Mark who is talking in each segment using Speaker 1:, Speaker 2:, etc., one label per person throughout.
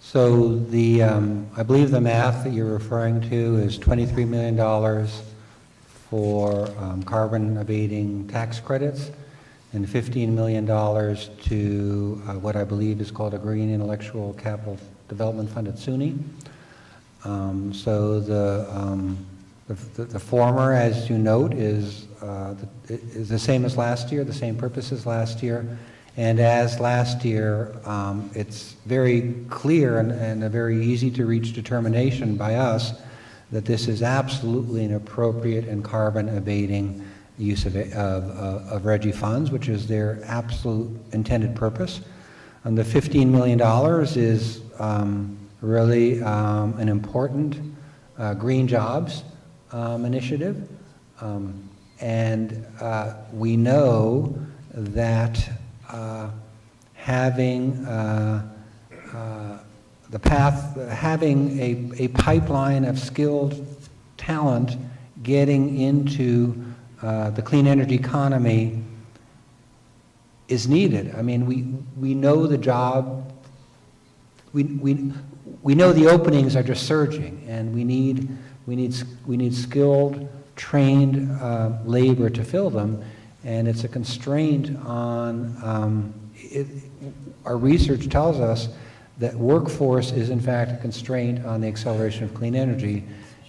Speaker 1: So the, I believe the math that you're referring to is $23 million for carbon abating tax credits and $15 million to what I believe is called a Green Intellectual Capital Development Fund at SUNY. So the former, as you note, is the same as last year, the same purpose as last year. And as last year, it's very clear and a very easy to reach determination by us that this is absolutely an appropriate and carbon abating use of RGGI funds, which is their absolute intended purpose. And the $15 million is really an important green jobs initiative. And we know that having having a pipeline of skilled talent getting into the clean energy economy is needed. I mean, we know the job, we know the openings are just surging, and we need skilled, trained labor to fill them, and it's a constraint on. Our research tells us that workforce is in fact a constraint on the acceleration of clean energy,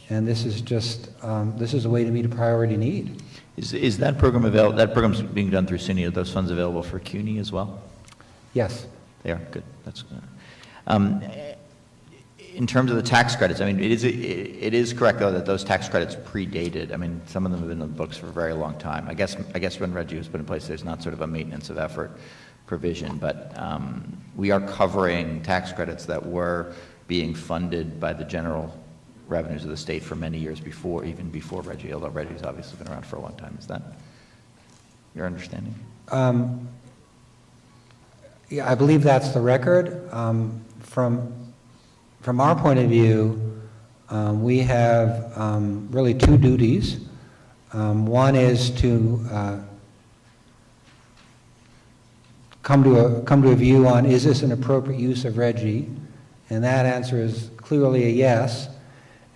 Speaker 1: and this is just this is a way to meet a priority need.
Speaker 2: Is that program available? That program's being done through SUNY. Are those funds available for CUNY as well?
Speaker 1: Yes,
Speaker 2: they are. Good. That's good. In terms of the tax credits, I mean, it is correct though that those tax credits predated. I mean, some of them have been in the books for a very long time. I guess when RGGI was put in place, there's not sort of a maintenance of effort provision, but we are covering tax credits that were being funded by the general revenues of the state for many years before, even before RGGI, although RGGI's obviously been around for a long time. Is that your understanding?
Speaker 1: Yeah, I believe that's the record. From our point of view, we have really two duties. One is to come to a view on, is this an appropriate use of RGGI? And that answer is clearly a yes.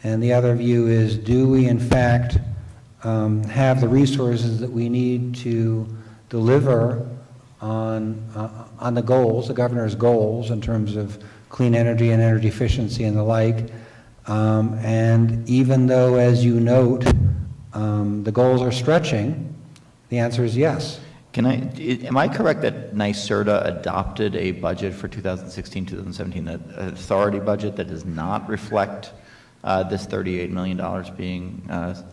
Speaker 1: And the other view is, do we in fact have the resources that we need to deliver on the goals, the governor's goals in terms of clean energy and energy efficiency and the like. And even though, as you note, the goals are stretching, the answer is yes.
Speaker 2: Am I correct that NYSERDA adopted a budget for 2016-2017, an authority budget that does not reflect this $38 million being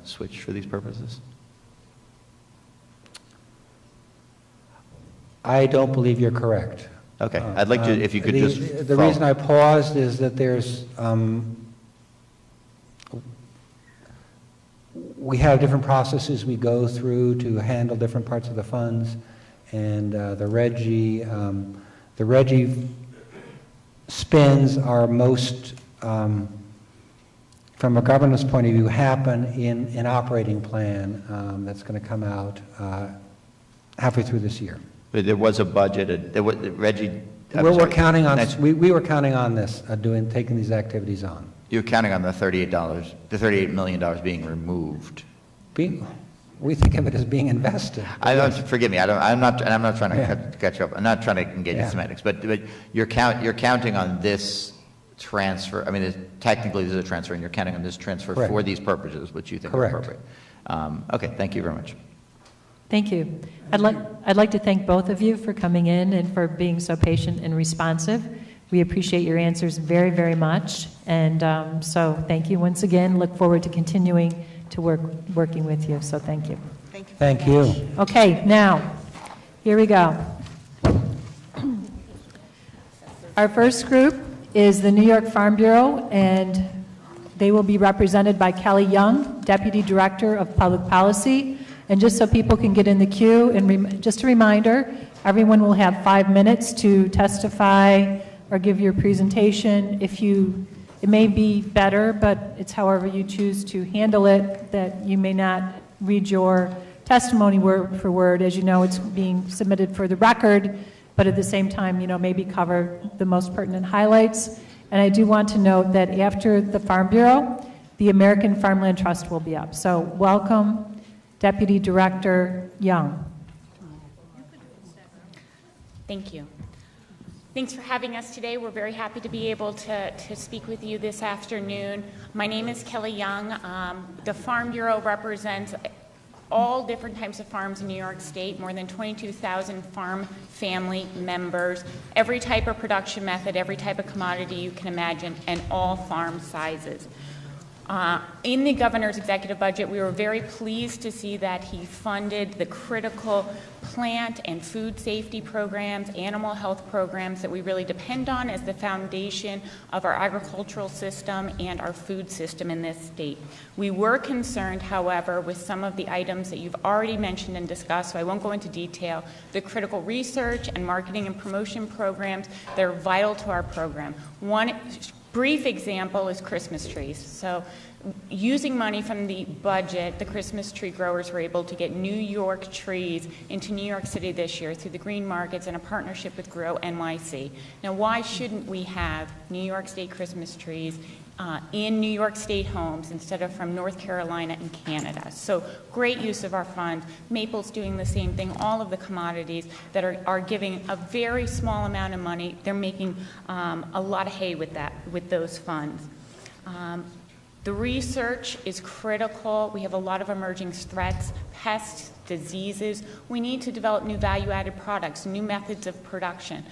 Speaker 2: switched for these purposes?
Speaker 1: I don't believe you're correct.
Speaker 2: Okay, I'd like to, if you could just...
Speaker 1: The reason I paused is that there's... we have different processes we go through to handle different parts of the funds, and the RGGI spends are most, from a governance point of view, happen in an operating plan that's going to come out halfway through this year.
Speaker 2: But there was a budget. There was RGGI.
Speaker 1: We're counting on. We were counting on this, taking these activities on.
Speaker 2: You're counting on the $38 million being removed.
Speaker 1: We think of it as being invested.
Speaker 2: Forgive me. I'm not trying to catch you up. I'm not trying to engage in semantics. But you're counting on this transfer. I mean, technically this is a transfer, and you're counting on this transfer for these purposes, which you think are appropriate. Okay. Thank you very much.
Speaker 3: Thank you. I'd like to thank both of you for coming in and for being so patient and responsive. We appreciate your answers very, very much. And so thank you once again. Look forward to continuing to working with you. So thank you.
Speaker 1: Thank you.
Speaker 3: Okay, now, here we go. Our first group is the New York Farm Bureau, and they will be represented by Kelly Young, Deputy Director of Public Policy. And just so people can get in the queue, and just a reminder, everyone will have 5 minutes to testify or give your presentation. It may be better, but it's however you choose to handle it, that you may not read your testimony word for word. As you know, it's being submitted for the record, but at the same time, maybe cover the most pertinent highlights. And I do want to note that after the Farm Bureau, the American Farmland Trust will be up. So welcome, Deputy Director Young.
Speaker 4: Thank you. Thanks for having us today. We're very happy to be able to speak with you this afternoon. My name is Kelly Young. The Farm Bureau represents all different types of farms in New York State, more than 22,000 farm family members, every type of production method, every type of commodity you can imagine, and all farm sizes. In the governor's executive budget, we were very pleased to see that he funded the critical plant and food safety programs, animal health programs that we really depend on as the foundation of our agricultural system and our food system in this state. We were concerned, however, with some of the items that you've already mentioned and discussed, so I won't go into detail, the critical research and marketing and promotion programs that are vital to our program. One brief example is Christmas trees. So using money from the budget, the Christmas tree growers were able to get New York trees into New York City this year through the green markets and a partnership with Grow NYC. Now, why shouldn't we have New York State Christmas trees in New York State homes instead of from North Carolina and Canada? So great use of our funds. Maple's doing the same thing. All of the commodities that are giving a very small amount of money, they're making a lot of hay with those funds. The research is critical. We have a lot of emerging threats, pests, diseases. We need to develop new value-added products, new methods of production.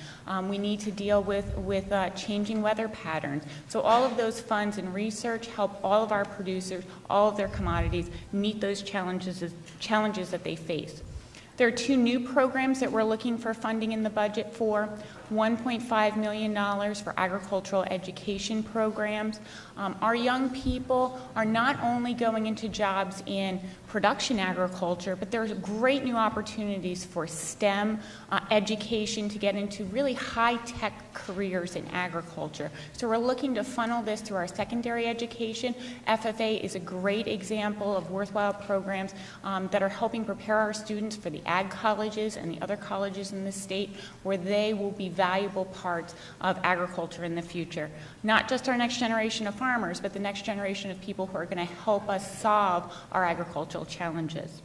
Speaker 4: We need to deal with changing weather patterns. So all of those funds and research help all of our producers, all of their commodities, meet those challenges that they face. There are two new programs that we're looking for funding in the budget for. $1.5 million for agricultural education programs. Our young people are not only going into jobs in production agriculture, but there's great new opportunities for STEM education to get into really high-tech careers in agriculture. So we're looking to funnel this through our secondary education. FFA is a great example of worthwhile programs that are helping prepare our students for the ag colleges and the other colleges in the state where they will be valuable parts of agriculture in the future. Not just our next generation of farmers, but the next generation of people who are going to help us solve our agricultural challenges.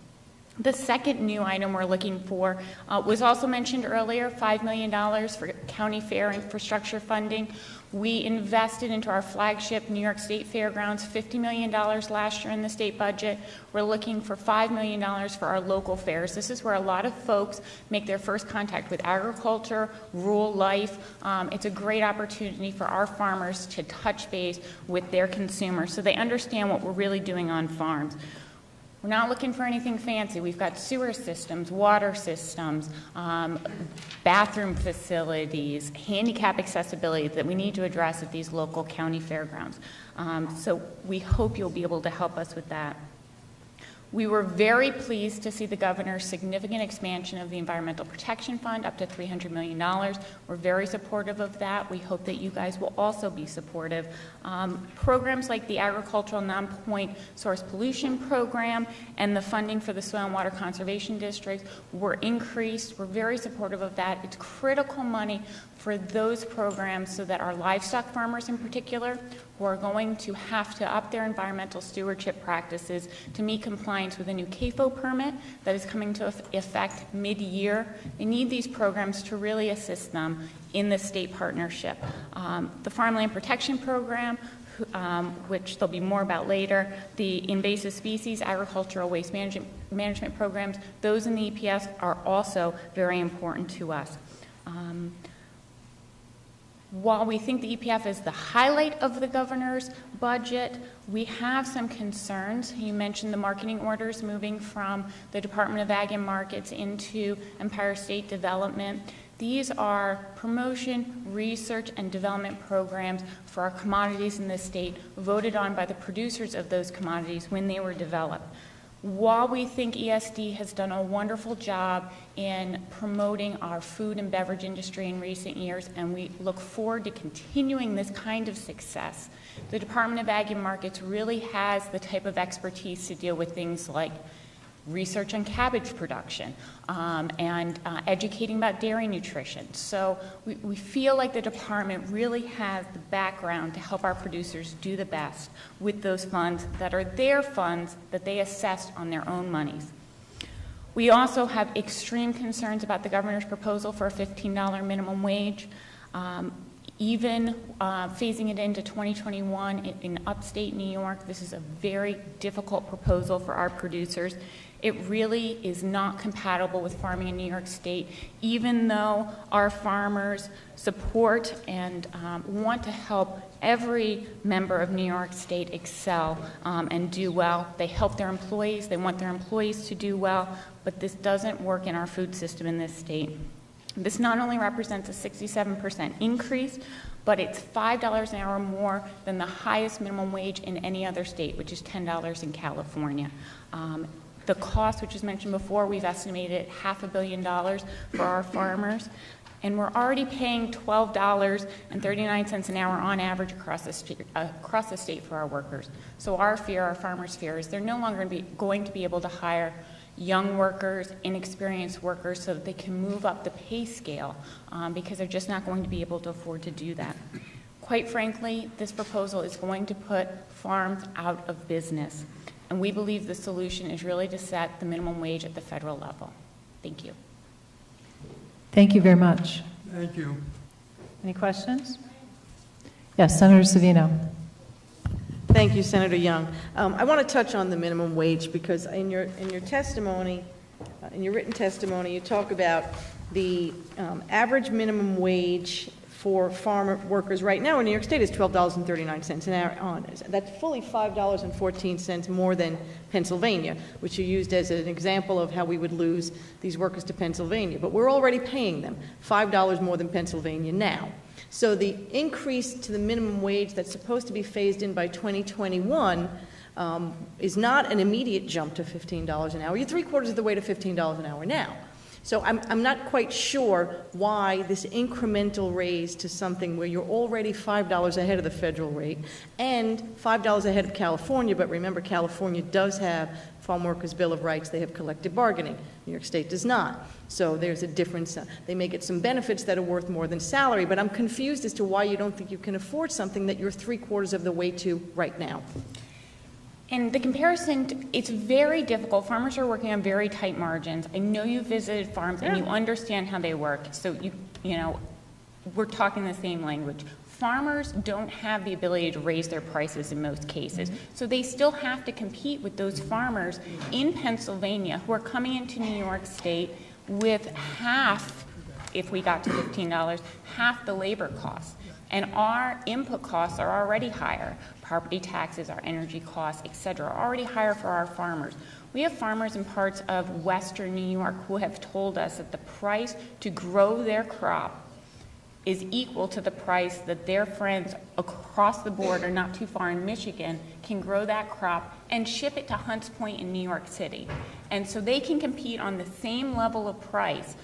Speaker 4: The second new item we're looking for was also mentioned earlier, $5 million for county fair infrastructure funding. We invested into our flagship New York State Fairgrounds $50 million last year in the state budget. We're looking for $5 million for our local fairs. This is where a lot of folks make their first contact with agriculture, rural life. It's a great opportunity for our farmers to touch base with their consumers so they understand what we're really doing on farms. We're not looking for anything fancy. We've got sewer systems, water systems, bathroom facilities, handicap accessibility that we need to address at these local county fairgrounds. So we hope you'll be able to help us with that. We were very pleased to see the governor's significant expansion of the Environmental Protection Fund up to $300 million. We're very supportive of that. We hope that you guys will also be supportive. Programs like the Agricultural Non-Point Source Pollution Program and the funding for the Soil and Water Conservation Districts were increased. We're very supportive of that. It's critical money for those programs so that our livestock farmers in particular, who are going to have to up their environmental stewardship practices to meet compliance with a new CAFO permit that is coming to effect mid-year. They need these programs to really assist them in the state partnership. The Farmland Protection Program, which there'll be more about later, the invasive species, agricultural waste management programs, those in the EPS are also very important to us. While we think the EPF is the highlight of the governor's budget, we have some concerns. You mentioned the marketing orders moving from the Department of Ag and Markets into Empire State Development. These are promotion, research, and development programs for our commodities in the state voted on by the producers of those commodities when they were developed. While we think ESD has done a wonderful job in promoting our food and beverage industry in recent years, and we look forward to continuing this kind of success, the Department of Ag and Markets really has the type of expertise to deal with things like research on cabbage production, and educating about dairy nutrition. So we feel like the department really has the background to help our producers do the best with those funds that are their funds that they assessed on their own monies. We also have extreme concerns about the governor's proposal for a $15 minimum wage. Even phasing it into 2021 in upstate New York, this is a very difficult proposal for our producers. It really is not compatible with farming in New York State, even though our farmers support and want to help every member of New York State excel and do well. They help their employees, they want their employees to do well, but this doesn't work in our food system in this state. This not only represents a 67% increase, but it's $5 an hour more than the highest minimum wage in any other state, which is $10 in California. The cost, which was mentioned before, we've estimated $500 million for our farmers, and we're already paying $12.39 an hour on average across the state for our workers. So our fear, our farmers' fear, is they're no longer going to be able to hire young workers, inexperienced workers, so that they can move up the pay scale because they're just not going to be able to afford to do that. Quite frankly, this proposal is going to put farms out of business, and we believe the solution is really to set the minimum wage at the federal level. Thank you.
Speaker 3: Thank you very much.
Speaker 5: Thank you.
Speaker 3: Any questions? Yes, Senator Savino.
Speaker 6: Thank you, Senator Young. I want to touch on the minimum wage because in your testimony, in your written testimony, you talk about the average minimum wage for farm workers right now in New York State is $12.39 an hour. That's fully $5.14 more than Pennsylvania, which you used as an example of how we would lose these workers to Pennsylvania. But we're already paying them $5 more than Pennsylvania now. So the increase to the minimum wage that's supposed to be phased in by 2021 is not an immediate jump to $15 an hour. You're 3/4 of the way to $15 an hour now. So I'm not quite sure why this incremental raise to something where you're already $5 ahead of the federal rate and $5 ahead of California, but remember California does have Farm Workers' Bill of Rights, they have collective bargaining. New York State does not. So there's a difference. They may get some benefits that are worth more than salary, but I'm confused as to why you don't think you can afford something that you're 3/4 of the way to right now.
Speaker 4: And the comparison, it's very difficult. Farmers are working on very tight margins. I know you visited farms and you understand how they work. So you know, we're talking the same language. Farmers don't have the ability to raise their prices in most cases. So they still have to compete with those farmers in Pennsylvania who are coming into New York State with half, if we got to $15, half the labor costs. And our input costs are already higher. Property taxes, our energy costs, et cetera, are already higher for our farmers. We have farmers in parts of western New York who have told us that the price to grow their crop is equal to the price that their friends across the border, not too far in Michigan, can grow that crop and ship it to Hunts Point in New York City. And so they can compete on the same level of price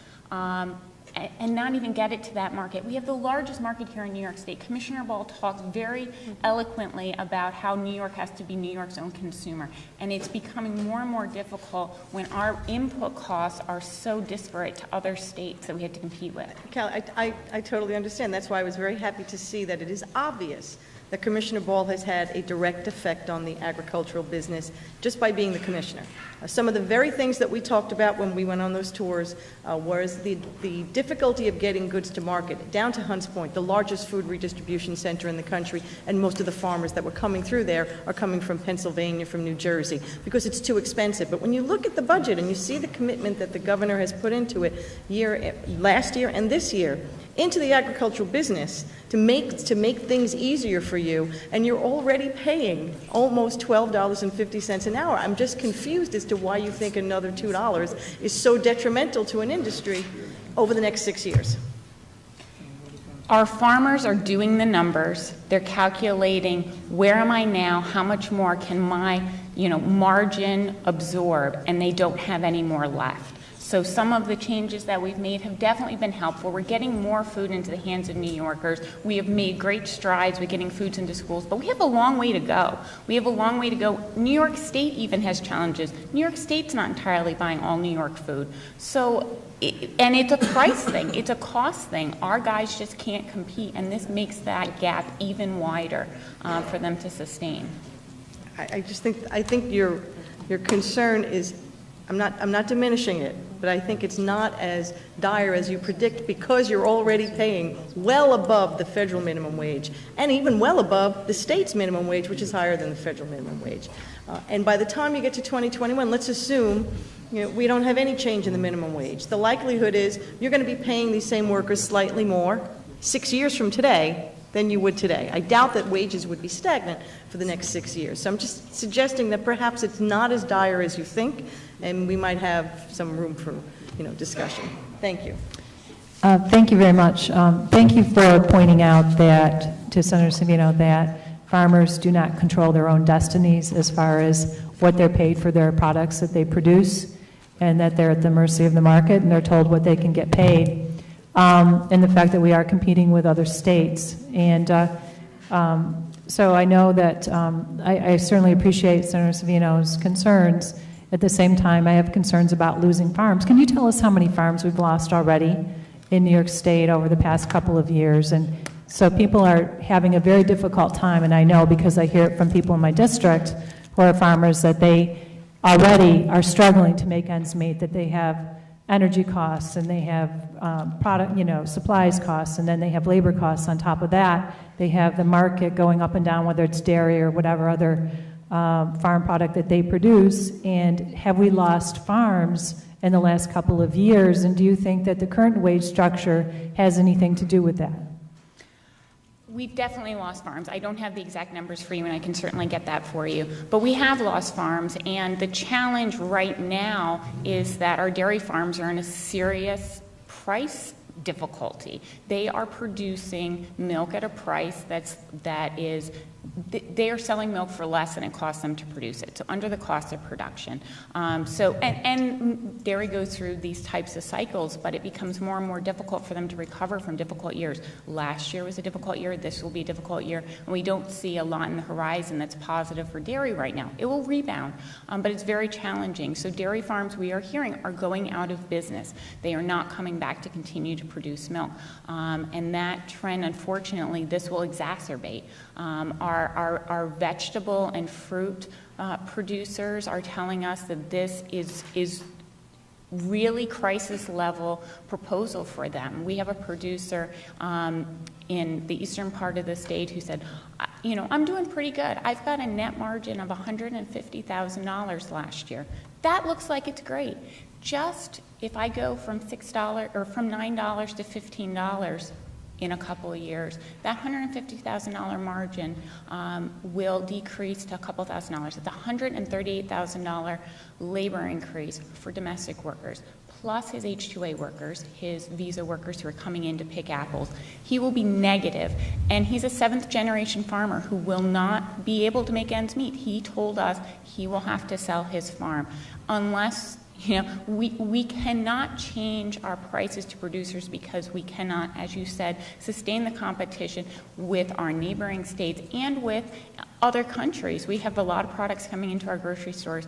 Speaker 4: and not even get it to that market. We have the largest market here in New York State. Commissioner Ball talks very eloquently about how New York has to be New York's own consumer. And it's becoming more and more difficult when our input costs are so disparate to other states that we have to compete with.
Speaker 6: Cal, I totally understand. That's why I was very happy to see that it is obvious that Commissioner Ball has had a direct effect on the agricultural business just by being the commissioner. Some of the very things that we talked about when we went on those tours was the difficulty of getting goods to market, down to Hunts Point, the largest food redistribution center in the country, and most of the farmers that were coming through there are coming from Pennsylvania, from New Jersey, because it's too expensive. But when you look at the budget and you see the commitment that the governor has put into it last year and this year, into the agricultural business to make things easier for you, and you're already paying almost $12.50 an hour. I'm just confused as to why you think another $2 is so detrimental to an industry over the next 6 years.
Speaker 4: Our farmers are doing the numbers. They're calculating, where am I now? How much more can my margin absorb? And they don't have any more left. So some of the changes that we've made have definitely been helpful. We're getting more food into the hands of New Yorkers. We have made great strides with getting foods into schools, but we have a long way to go. We have a long way to go. New York State even has challenges. New York State's not entirely buying all New York food. So, and it's a price thing. It's a cost thing. Our guys just can't compete, and this makes that gap even wider for them to sustain.
Speaker 6: I think your concern is, I'm not diminishing it, but I think it's not as dire as you predict, because you're already paying well above the federal minimum wage, and even well above the state's minimum wage, which is higher than the federal minimum wage. And by the time you get to 2021, let's assume we don't have any change in the minimum wage. The likelihood is you're going to be paying these same workers slightly more 6 years from today than you would today. I doubt that wages would be stagnant for the next 6 years. So I'm just suggesting that perhaps it's not as dire as you think, and we might have some room for discussion. Thank you.
Speaker 3: Thank you very much. Thank you for pointing out that, to Senator Savino, that farmers do not control their own destinies as far as what they're paid for their products that they produce, and that they're at the mercy of the market and they're told what they can get paid. And the fact that we are competing with other states. And so I know that I certainly appreciate Senator Savino's concerns. At the same time, I have concerns about losing farms. Can you tell us how many farms we've lost already in New York State over the past couple of years? And so people are having a very difficult time, and I know because I hear it from people in my district who are farmers that they already are struggling to make ends meet, that they have energy costs and they have supplies costs, and then they have labor costs on top of that. They have the market going up and down, whether it's dairy or whatever other farm product that they produce. And have we lost farms in the last couple of years? And do you think that the current wage structure has anything to do with that?
Speaker 4: We've definitely lost farms. I don't have the exact numbers for you, and I can certainly get that for you. But we have lost farms, and the challenge right now is that our dairy farms are in a serious price difficulty. They are producing milk at a price they are selling milk for less than it costs them to produce it, so under the cost of production. And dairy goes through these types of cycles, but it becomes more and more difficult for them to recover from difficult years. Last year was a difficult year. This will be a difficult year, and we don't see a lot in the horizon that's positive for dairy right now. It will rebound, but it's very challenging. So dairy farms, we are hearing, are going out of business. They are not coming back to continue to produce milk, and that trend, unfortunately, this will exacerbate. Our vegetable and fruit producers are telling us that this is really crisis level proposal for them. We have a producer in the eastern part of the state who said, I'm doing pretty good. I've got a net margin of $150,000 last year. That looks like it's great. Just if I go from $6 or from $9 to $15 in a couple of years, that $150,000 margin will decrease to a couple $1,000. It's a $138,000 labor increase for domestic workers, plus his H-2A workers, his visa workers who are coming in to pick apples. He will be negative, and he's a seventh-generation farmer who will not be able to make ends meet. He told us he will have to sell his farm unless we cannot change our prices to producers because we cannot, as you said, sustain the competition with our neighboring states and with other countries. We have a lot of products coming into our grocery stores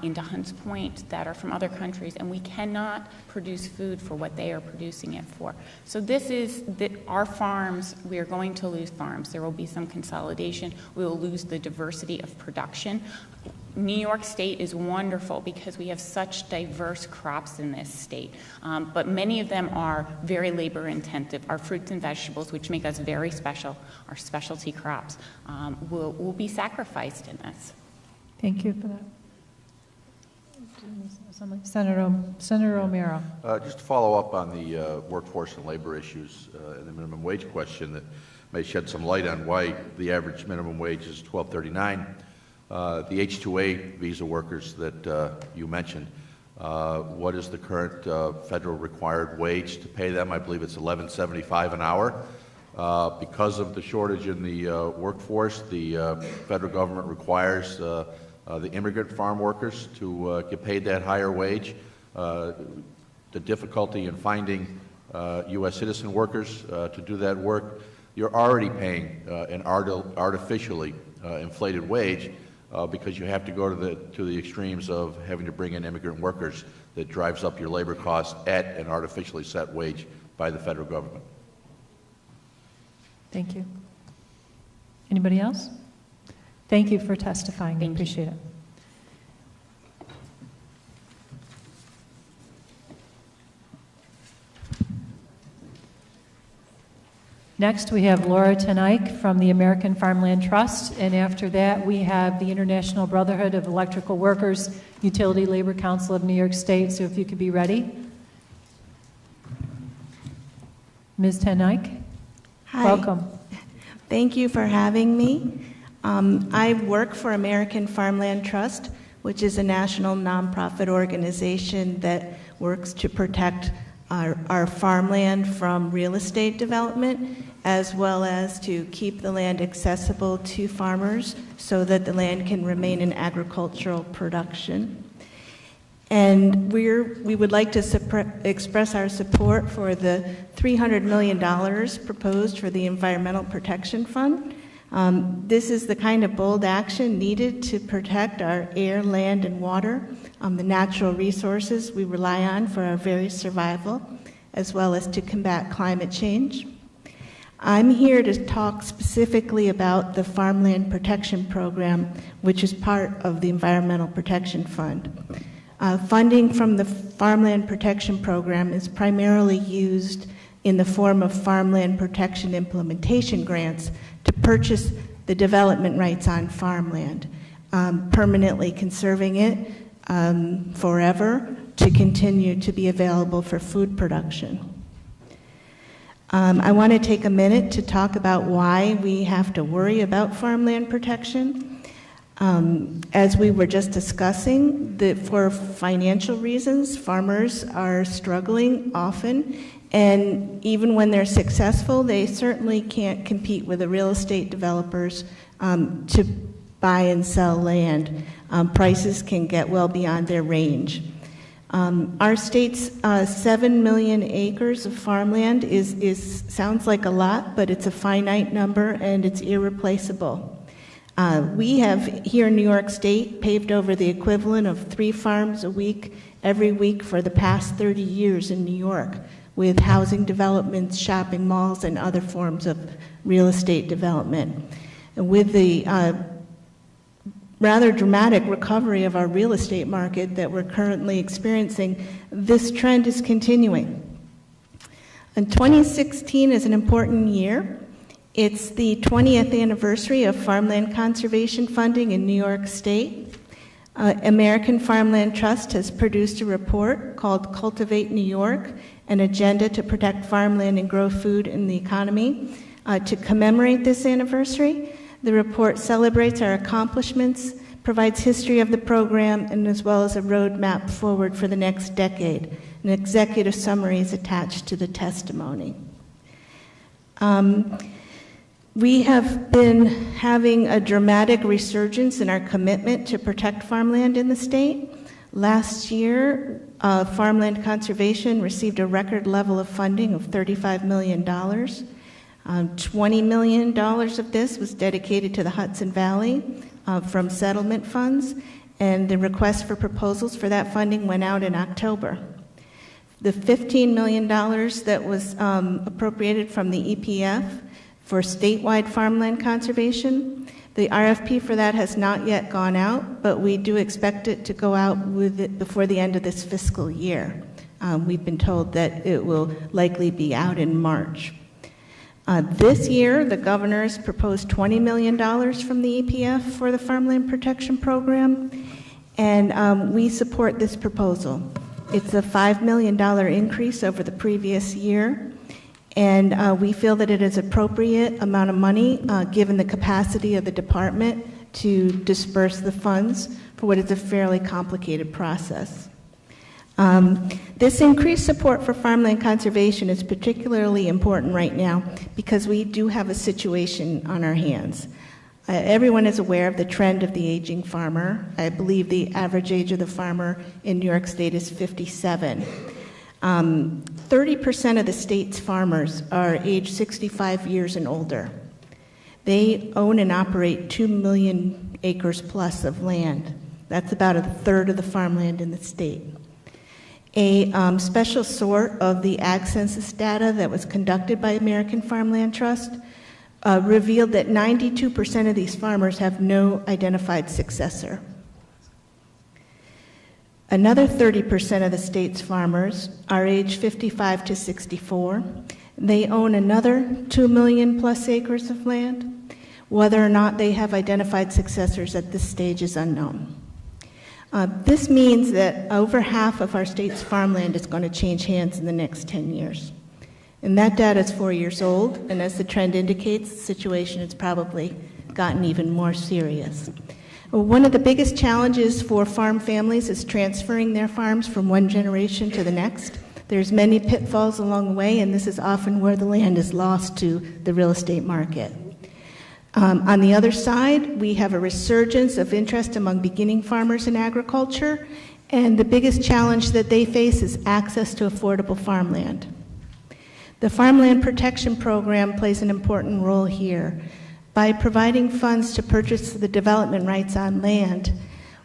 Speaker 4: into Hunts Point that are from other countries, and we cannot produce food for what they are producing it for. So this is our farms. We are going to lose farms. There will be some consolidation. We will lose the diversity of production. New York State is wonderful because we have such diverse crops in this state, but many of them are very labor intensive. Our fruits and vegetables, which make us very special, our specialty crops, will be sacrificed in this.
Speaker 3: Thank you for that. Senator O'Meara.
Speaker 5: Just to follow up on the workforce and labor issues and the minimum wage question that may shed some light on why the average minimum wage is $12.39. The H-2A visa workers that you mentioned, what is the current federal required wage to pay them? I believe it's $11.75 an hour. Because of the shortage in the workforce, the federal government requires the immigrant farm workers to get paid that higher wage. the difficulty in finding U.S. citizen workers to do that work, you're already paying an artificially inflated wage because you have to go to the extremes of having to bring in immigrant workers that drives up your labor costs at an artificially set wage by the federal government.
Speaker 3: Thank you. Anybody else? Thank you for testifying. I appreciate it. Next, we have Laura Tenike from the American Farmland Trust, and after that, we have the International Brotherhood of Electrical Workers, Utility Labor Council of New York State. So if you could be ready. Ms. Tenike,
Speaker 7: Hi.
Speaker 3: welcome.
Speaker 7: Thank you for having me. I work for American Farmland Trust, which is a national nonprofit organization that works to protect our farmland from real estate development, as well as to keep the land accessible to farmers so that the land can remain in agricultural production. And we would like to express our support for the $300 million proposed for the Environmental Protection Fund. This is the kind of bold action needed to protect our air, land, and water, the natural resources we rely on for our very survival, as well as to combat climate change. I'm here to talk specifically about the Farmland Protection Program, which is part of the Environmental Protection Fund. Funding from the Farmland Protection Program is primarily used in the form of farmland protection implementation grants to purchase the development rights on farmland, permanently conserving it forever to continue to be available for food production. I want to take a minute to talk about why we have to worry about farmland protection. As we were just discussing, for financial reasons, farmers are struggling often, and even when they're successful, they certainly can't compete with the real estate developers to buy and sell land. Prices can get well beyond their range. Our state's 7 million acres of farmland sounds like a lot, but it's a finite number and it's irreplaceable. We have, here in New York State, paved over the equivalent of 3 farms a week, every week for the past 30 years in New York, with housing developments, shopping malls, and other forms of real estate development. And with the rather dramatic recovery of our real estate market that we're currently experiencing, this trend is continuing. And 2016 is an important year. It's the 20th anniversary of farmland conservation funding in New York State. American Farmland Trust has produced a report called Cultivate New York, an agenda to protect farmland and grow food in the economy. To commemorate this anniversary, the report celebrates our accomplishments, provides history of the program, and as well as a roadmap forward for the next decade. An executive summary is attached to the testimony. We have been having a dramatic resurgence in our commitment to protect farmland in the state. Last year, farmland conservation received a record level of funding of $35 million. $20 million of this was dedicated to the Hudson Valley from settlement funds, and the request for proposals for that funding went out in October. The $15 million that was appropriated from the EPF for statewide farmland conservation, the RFP for that has not yet gone out, but we do expect it to go out before the end of this fiscal year. We've been told that it will likely be out in March. This year, the governor's proposed $20 million from the EPF for the Farmland Protection Program, and we support this proposal. It's a $5 million increase over the previous year, and we feel that it is appropriate amount of money given the capacity of the department to disperse the funds for what is a fairly complicated process. This increased support for farmland conservation is particularly important right now because we do have a situation on our hands. Everyone is aware of the trend of the aging farmer. I believe the average age of the farmer in New York State is 57. 30% of the state's farmers are age 65 years and older. They own and operate 2 million acres plus of land. That's about a third of the farmland in the state. A special sort of the Ag Census data that was conducted by American Farmland Trust revealed that 92% of these farmers have no identified successor. Another 30% of the state's farmers are age 55 to 64. They own another 2 million plus acres of land. Whether or not they have identified successors at this stage is unknown. This means that over half of our state's farmland is going to change hands in the next 10 years. And that data is 4 years old, and as the trend indicates, the situation has probably gotten even more serious. One of the biggest challenges for farm families is transferring their farms from one generation to the next. There's many pitfalls along the way, and this is often where the land is lost to the real estate market. On the other side, we have a resurgence of interest among beginning farmers in agriculture, and the biggest challenge that they face is access to affordable farmland. The Farmland Protection Program plays an important role here. By providing funds to purchase the development rights on land,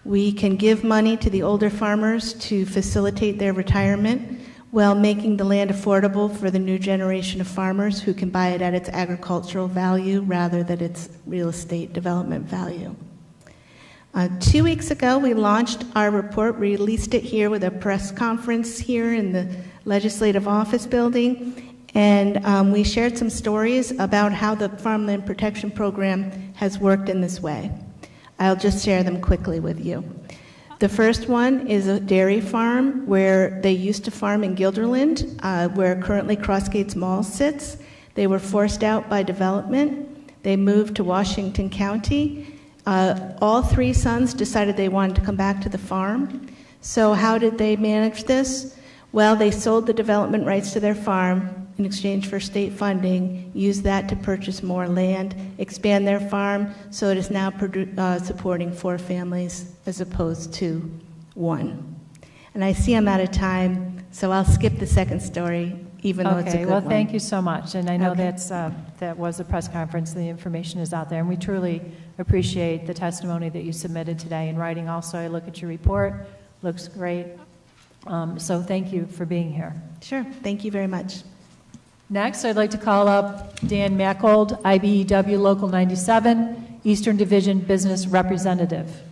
Speaker 7: we can give money to the older farmers to facilitate their retirement while making the land affordable for the new generation of farmers who can buy it at its agricultural value rather than its real estate development value. 2 weeks ago, we launched our report, released it here with a press conference here in the Legislative Office Building, and we shared some stories about how the Farmland Protection Program has worked in this way. I'll just share them quickly with you. The first one is a dairy farm where they used to farm in Guilderland, where currently Crossgates Mall sits. They were forced out by development. They moved to Washington County. All three sons decided they wanted to come back to the farm. So how did they manage this? Well, they sold the development rights to their farm in exchange for state funding, used that to purchase more land, expand their farm, so it is now supporting 4 families as opposed to 1. And I see I'm out of time, so I'll skip the second story, even though it's a good one.
Speaker 3: Okay, well, thank you so much. And I know that was a press conference, the information is out there, and we truly appreciate the testimony that you submitted today in writing also. I look at your report, looks great. So thank you for being here.
Speaker 7: Sure, thank you very much.
Speaker 3: Next, I'd like to call up Dan Mackold, IBEW Local 97, Eastern Division Business Representative.